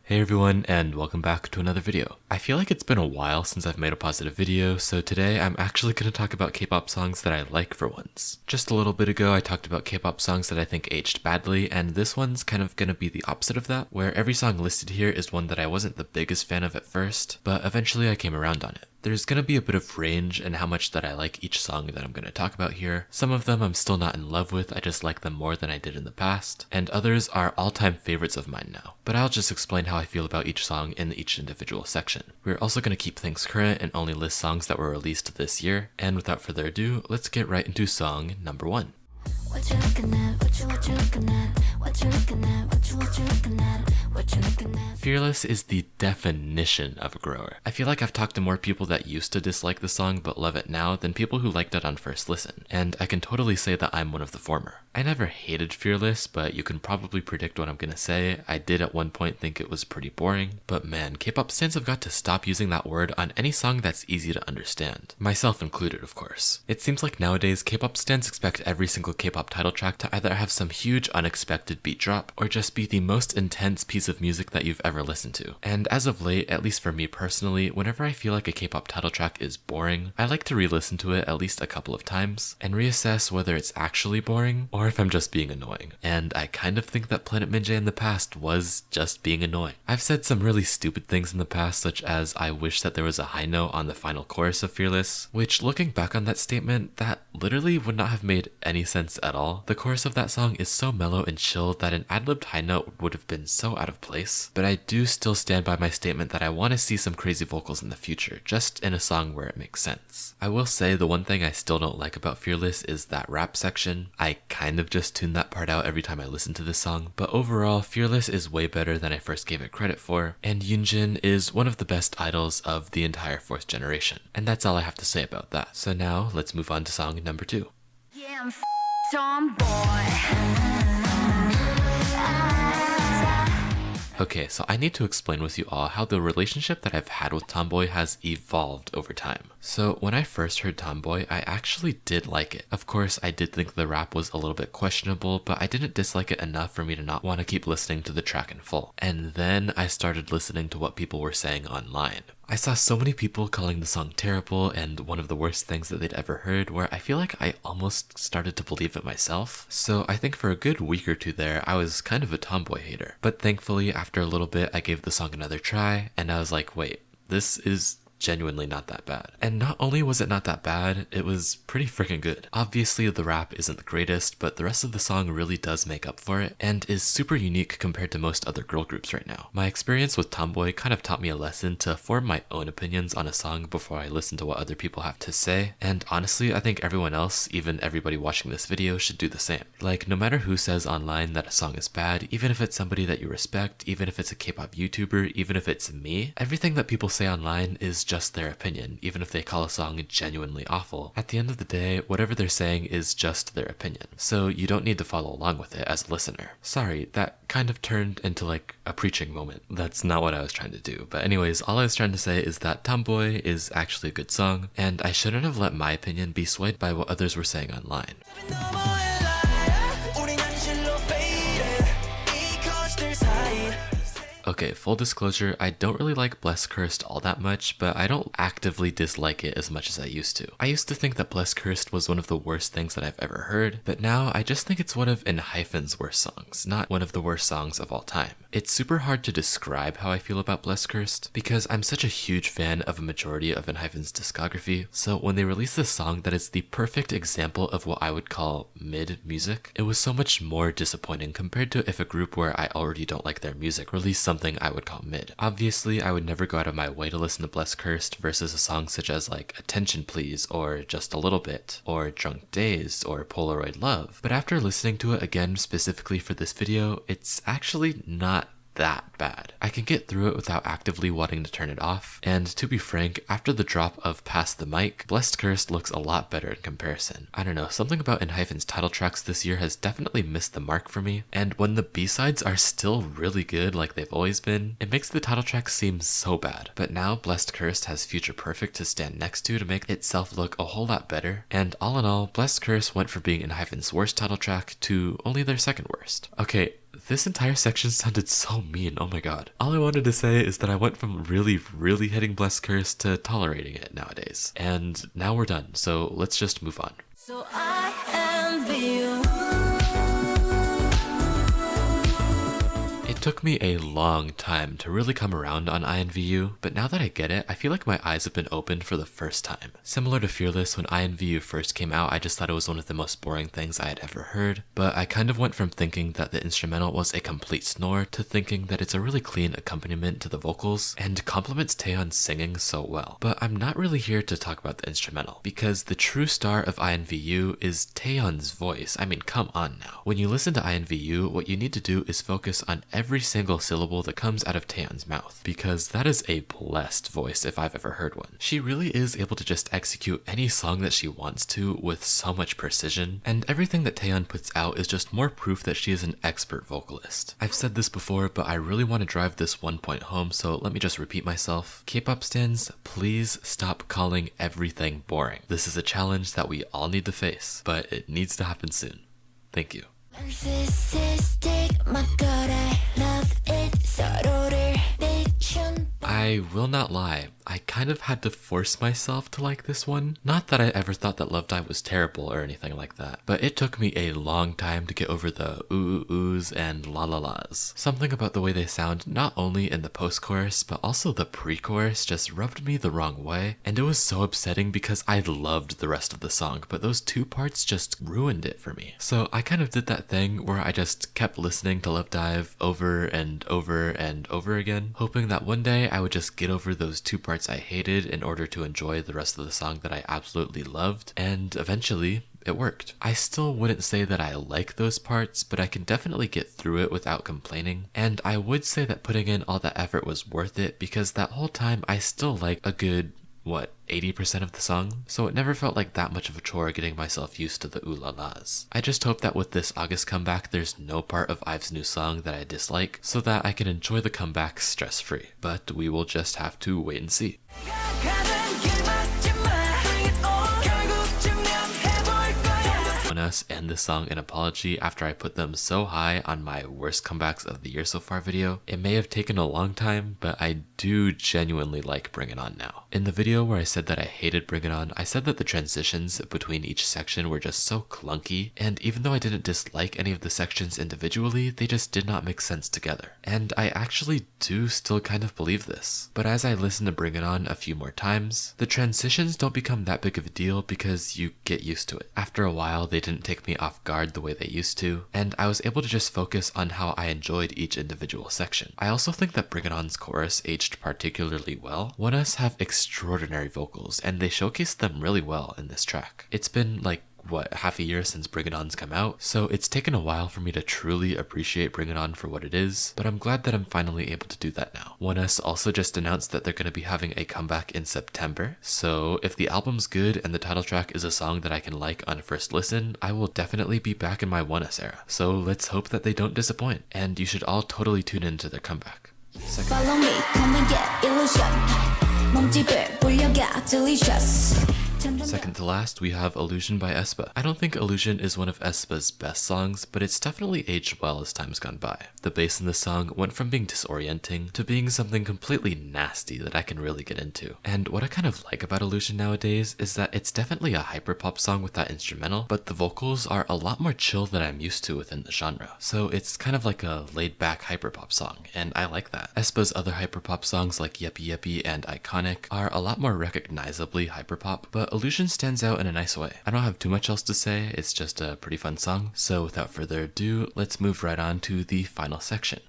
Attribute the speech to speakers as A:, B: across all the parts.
A: Hey everyone, and welcome back to another video. I feel like it's been a while since I've made a positive video, so today I'm actually going to talk about K-pop songs that I like for once. Just a little bit ago I talked about K-pop songs that I think aged badly, and this one's kind of going to be the opposite of that, where every song listed here is one that I wasn't the biggest fan of at first, but eventually I came around on it. There's going to be a bit of range in how much that I like each song that I'm going to talk about here. Some of them I'm still not in love with, I just like them more than I did in the past, and others are all-time favorites of mine now. But I'll just explain how I feel about each song in each individual section. We're also going to keep things current and only list songs that were released this year, and without further ado, let's get right into song number 1. What you looking at? What you looking at? What you looking at? What you looking at? What you looking at? Fearless is the definition of a grower. I feel like I've talked to more people that used to dislike the song but love it now than people who liked it on first listen, and I can totally say that I'm one of the former. I never hated Fearless, but you can probably predict what I'm gonna say. I did at one point think it was pretty boring, but man, K-pop stans have got to stop using that word on any song that's easy to understand. Myself included, of course. It seems like nowadays K-pop stans expect every single K-pop title track to either have some huge unexpected beat drop or just be the most intense piece of music that you've ever listened to. And as of late, at least for me personally, whenever I feel like a K-pop title track is boring, I like to re-listen to it at least a couple of times and reassess whether it's actually boring or if I'm just being annoying. And I kind of think that Planet Minjae in the past was just being annoying. I've said some really stupid things in the past, such as I wish that there was a high note on the final chorus of Fearless, which looking back on that statement, that literally would not have made any sense at all. The chorus of that song is so mellow and chill that an ad-libbed high note would have been so out of place, but I do still stand by my statement that I want to see some crazy vocals in the future, just in a song where it makes sense. I will say the one thing I still don't like about Fearless is that rap section. I kind of just tune that part out every time I listen to this song, but overall, Fearless is way better than I first gave it credit for, and Yoonjin is one of the best idols of the entire 4th generation. And that's all I have to say about that. So now, let's move on to song number 2. Yeah, I'm tomboy. Okay, so I need to explain with you all how the relationship that I've had with Tomboy has evolved over time. So when I first heard Tomboy, I actually did like it. Of course, I did think the rap was a little bit questionable, but I didn't dislike it enough for me to not want to keep listening to the track in full. And then I started listening to what people were saying online. I saw so many people calling the song terrible and one of the worst things that they'd ever heard, where I feel like I almost started to believe it myself. So I think for a good week or two there, I was kind of a Tomboy hater. But thankfully, after a little bit, I gave the song another try, and I was like, wait, this is genuinely not that bad. And not only was it not that bad, it was pretty freaking good. Obviously the rap isn't the greatest, but the rest of the song really does make up for it and is super unique compared to most other girl groups right now. My experience with Tomboy kind of taught me a lesson to form my own opinions on a song before I listen to what other people have to say, and honestly I think everyone else, even everybody watching this video, should do the same. Like, no matter who says online that a song is bad, even if it's somebody that you respect, even if it's a K-pop YouTuber, even if it's me, everything that people say online is just their opinion, even if they call a song genuinely awful. At the end of the day, whatever they're saying is just their opinion, so you don't need to follow along with it as a listener. Sorry, that kind of turned into like a preaching moment. That's not what I was trying to do, but anyways, all I was trying to say is that Tomboy is actually a good song, and I shouldn't have let my opinion be swayed by what others were saying online. Okay, full disclosure, I don't really like Bless Cursed all that much, but I don't actively dislike it as much as I used to. I used to think that Bless Cursed was one of the worst things that I've ever heard, but now I just think it's one of ENHYPEN's worst songs, not one of the worst songs of all time. It's super hard to describe how I feel about Bless Cursed, because I'm such a huge fan of a majority of ENHYPEN's discography, so when they released this song that is the perfect example of what I would call mid music, it was so much more disappointing compared to if a group where I already don't like their music released something I would call mid. Obviously, I would never go out of my way to listen to Bless Cursed versus a song such as like Attention Please, or Just a Little Bit, or Drunk Days, or Polaroid Love, but after listening to it again specifically for this video, it's actually not that bad. I can get through it without actively wanting to turn it off, and to be frank, after the drop of Pass the Mic, Blessed Cursed looks a lot better in comparison. I don't know, something about ENHYPEN's title tracks this year has definitely missed the mark for me, and when the B-sides are still really good like they've always been, it makes the title track seem so bad. But now Blessed Cursed has Future Perfect to stand next to make itself look a whole lot better, and all in all, Blessed Cursed went from being ENHYPEN's worst title track to only their second worst. Okay, This entire section sounded so mean, oh my god. All I wanted to say is that I went from really hating Blessed Curse to tolerating it nowadays. And now we're done, so let's just move on.
B: So I envy you.
A: It took me a long time to really come around on INVU, but now that I get it, I feel like my eyes have been opened for the first time. Similar to Fearless, when INVU first came out, I just thought it was one of the most boring things I had ever heard, but I kind of went from thinking that the instrumental was a complete snore to thinking that it's a really clean accompaniment to the vocals, and complements Taeyeon's singing so well. But I'm not really here to talk about the instrumental, because the true star of INVU is Taeyeon's voice. I mean, come on now. When you listen to INVU, what you need to do is focus on every single syllable that comes out of Taeyeon's mouth, because that is a blessed voice if I've ever heard one. She really is able to just execute any song that she wants to with so much precision, and everything that Taeyeon puts out is just more proof that she is an expert vocalist. I've said this before, but I really want to drive this one point home, so let me just repeat myself. K-pop stans, please stop calling everything boring. This is a challenge that we all need to face, but it needs to happen soon. Thank you. I will not lie, I kind of had to force myself to like this one. Not that I ever thought that Love Dive was terrible or anything like that, but it took me a long time to get over the oohs and la la las. Something about the way they sound not only in the post-chorus, but also the pre-chorus just rubbed me the wrong way, and it was so upsetting because I loved the rest of the song, but those two parts just ruined it for me. So I kind of did that thing where I just kept listening to Love Dive over and over and over again, hoping that one day I would just get over those two parts I hated in order to enjoy the rest of the song that I absolutely loved, and eventually it worked. I still wouldn't say that I like those parts, but I can definitely get through it without complaining, and I would say that putting in all that effort was worth it because that whole time I still like a good, 80% of the song? So it never felt like that much of a chore getting myself used to the ooh la las. I just hope that with this August comeback there's no part of IVE's new song that I dislike, so that I can enjoy the comeback stress-free. But we will just have to wait and see. ONEUS and this song an apology after I put them so high on my worst comebacks of the year so far video. It may have taken a long time, but I do genuinely like Bring It On now. In the video where I said that I hated Bring It On, I said that the transitions between each section were just so clunky, and even though I didn't dislike any of the sections individually, they just did not make sense together. And I actually do still kind of believe this. But as I listen to Bring It On a few more times, the transitions don't become that big of a deal because you get used to it. After a while, they didn't take me off guard the way they used to, and I was able to just focus on how I enjoyed each individual section. I also think that Bring It On's chorus aged particularly well. ONEUS have extraordinary vocals, and they showcased them really well in this track. It's been like, half a year since Bring It On's come out, so it's taken a while for me to truly appreciate Bring It On for what it is, but I'm glad that I'm finally able to do that now. ONEUS also just announced that they're going to be having a comeback in September, so if the album's good and the title track is a song that I can like on first listen, I will definitely be back in my ONEUS era. So let's hope that they don't disappoint, and you should all totally tune into their comeback.
B: Follow me, come and get illusion. Delicious.
A: Second to last, we have Illusion by Aespa. I don't think Illusion is one of Aespa's best songs, but it's definitely aged well as time's gone by. The bass in this song went from being disorienting to being something completely nasty that I can really get into. And what I kind of like about Illusion nowadays is that it's definitely a hyperpop song with that instrumental, but the vocals are a lot more chill than I'm used to within the genre. So it's kind of like a laid-back hyperpop song, and I like that. Aespa's other hyperpop songs like Yeppy Yeppy and Iconic are a lot more recognizably hyperpop, but Illusion stands out in a nice way. I don't have too much else to say, it's just a pretty fun song, so without further ado, let's move right on to the final section.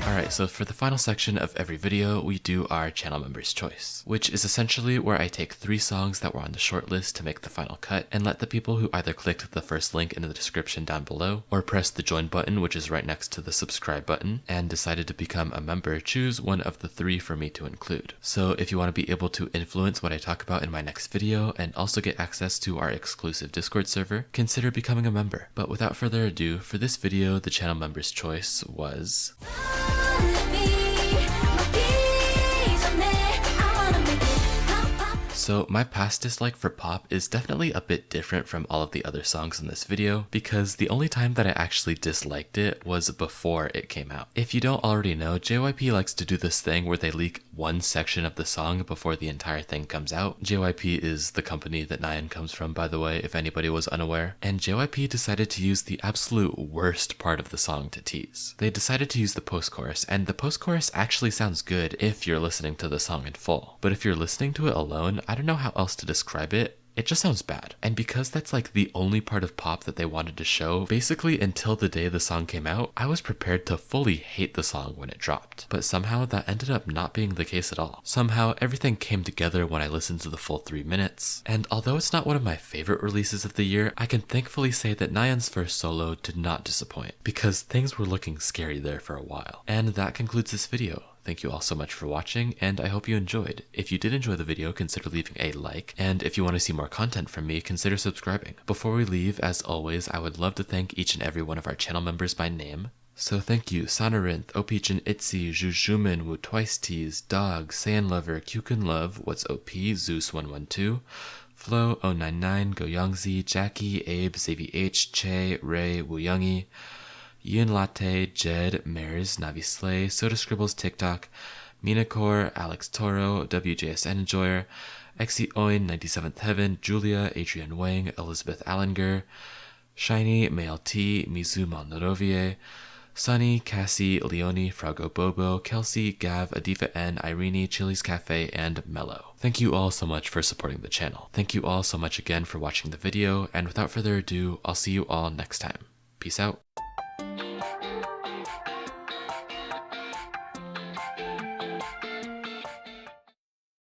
A: Alright, so for the final section of every video, we do our channel members choice, which is essentially where I take 3 songs that were on the shortlist to make the final cut and let the people who either clicked the first link in the description down below or pressed the join button, which is right next to the subscribe button, and decided to become a member, choose one of the 3 for me to include. So if you want to be able to influence what I talk about in my next video and also get access to our exclusive Discord server, consider becoming a member. But without further ado, for this video, the channel members choice was... So my past dislike for Pop is definitely a bit different from all of the other songs in this video, because the only time that I actually disliked it was before it came out. If you don't already know, JYP likes to do this thing where they leak one section of the song before the entire thing comes out. JYP is the company that Nayeon comes from, by the way, if anybody was unaware. And JYP decided to use the absolute worst part of the song to tease. They decided to use the post-chorus, and the post-chorus actually sounds good if you're listening to the song in full. But if you're listening to it alone, I don't know how else to describe it. It just sounds bad. And because that's like the only part of Pop that they wanted to show, basically until the day the song came out, I was prepared to fully hate the song when it dropped. But somehow that ended up not being the case at all. Somehow everything came together when I listened to the full 3 minutes. And although it's not one of my favorite releases of the year, I can thankfully say that Nayeon's first solo did not disappoint, because things were looking scary there for a while. And that concludes this video. Thank you all so much for watching, and I hope you enjoyed. If you did enjoy the video, consider leaving a like, and if you want to see more content from me, consider subscribing. Before we leave, as always, I would love to thank each and every one of our channel members by name. So thank you, Sonorinth, Opichin ITZY, Jujumin, Wu Twice Tease, Dog, Saiyan Lover, Kyukun Love, What's OP, Zeus112, Flo, 099, Goyoungzi, Jackie, Abe, ZVH, Che, Ray, Wu Youngie, Yun Latte, Jed, Mares, Navi Slay, Soda Scribbles TikTok, Minacor, Alex Toro, WJSN Enjoyer, Xeoin, 97th Heaven, Julia, Adrian Wang, Elizabeth Allinger, Shiny, Mail T, Mizu Malnarovier, Sunny, Cassie, Leonie, Frago Bobo, Kelsey, Gav, Adifa N, Irene, Chili's Cafe, and Mello. Thank you all so much for supporting the channel. Thank you all so much again for watching the video, and without further ado, I'll see you all next time. Peace out.